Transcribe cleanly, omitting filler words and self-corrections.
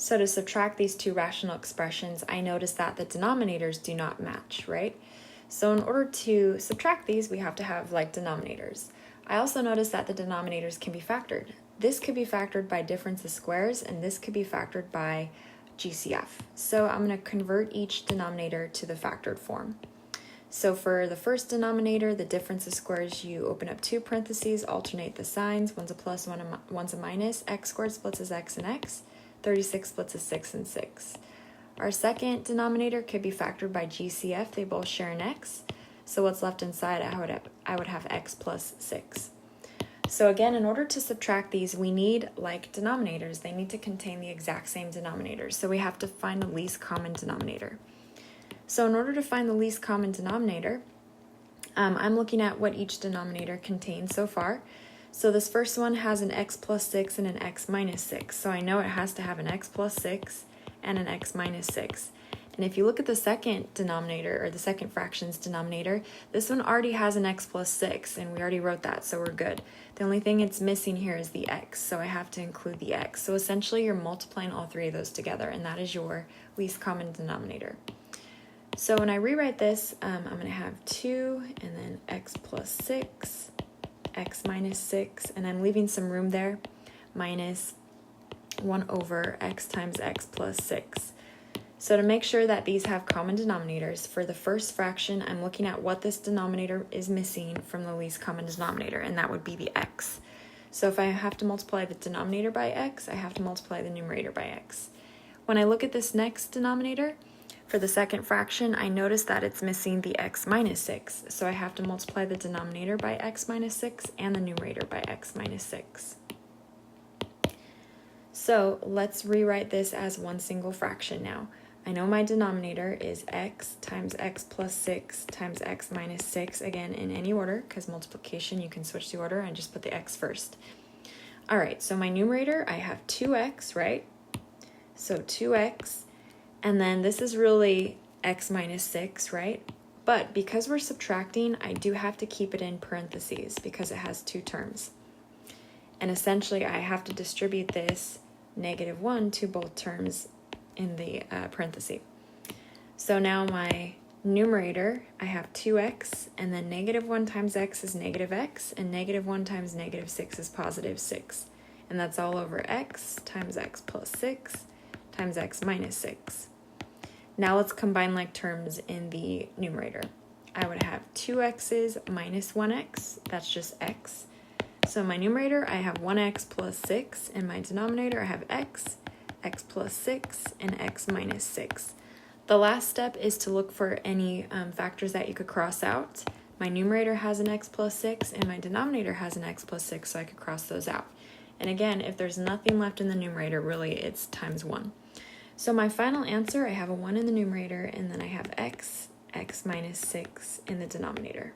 So to subtract these two rational expressions, I notice that the denominators do not match, right? So in order to subtract these, we have to have like denominators. I also notice that the denominators can be factored. This could be factored by difference of squares, and this could be factored by GCF. So I'm going to convert each denominator to the factored form. So for the first denominator, the difference of squares, you open up two parentheses, alternate the signs, one's a plus, one's a minus, x squared splits as x and x, 36 splits as 6 and 6. Our second denominator could be factored by GCF, they both share an x, so what's left inside, I would have x plus 6. So again, in order to subtract these, we need like denominators. They need to contain the exact same denominators. So we have to find the least common denominator. So in order to find the least common denominator, I'm looking at what each denominator contains so far. So this first one has an x plus 6 and an x minus 6. So I know it has to have an x plus 6 and an x minus 6. And if you look at the second denominator, or the second fraction's denominator, this one already has an x plus 6, and we already wrote that, so we're good. The only thing it's missing here is the x, so I have to include the x. So essentially you're multiplying all three of those together, and that is your least common denominator. So when I rewrite this, I'm going to have 2, and then x plus 6, x minus 6, and I'm leaving some room there, minus 1 over x times x plus 6. So to make sure that these have common denominators, for the first fraction, I'm looking at what this denominator is missing from the least common denominator, and that would be the x. So if I have to multiply the denominator by x, I have to multiply the numerator by x. When I look at this next denominator, for the second fraction, I notice that it's missing the x minus 6. So I have to multiply the denominator by x minus 6 and the numerator by x minus 6. So let's rewrite this as one single fraction now. I know my denominator is x times x plus 6 times x minus 6, again in any order, because multiplication you can switch the order and just put the x first. All right, so my numerator, I have 2x, right? So 2x, and then this is really x minus 6, right? But because we're subtracting, I do have to keep it in parentheses because it has two terms. And essentially I have to distribute this -1 to both terms in the parenthesis. So now my numerator, I have 2x, and then -1 times x is -x, and -1 times -6 is positive 6. And that's all over x times x plus 6 times x minus 6. Now let's combine like terms in the numerator. I would have 2x's minus 1x, that's just x. So my numerator, I have 1x plus 6, and my denominator, I have x plus 6, and x minus 6. The last step is to look for any factors that you could cross out. My numerator has an x plus 6, and my denominator has an x plus 6, so I could cross those out. And again, if there's nothing left in the numerator, really it's times 1. So my final answer, I have a 1 in the numerator, and then I have x minus 6 in the denominator.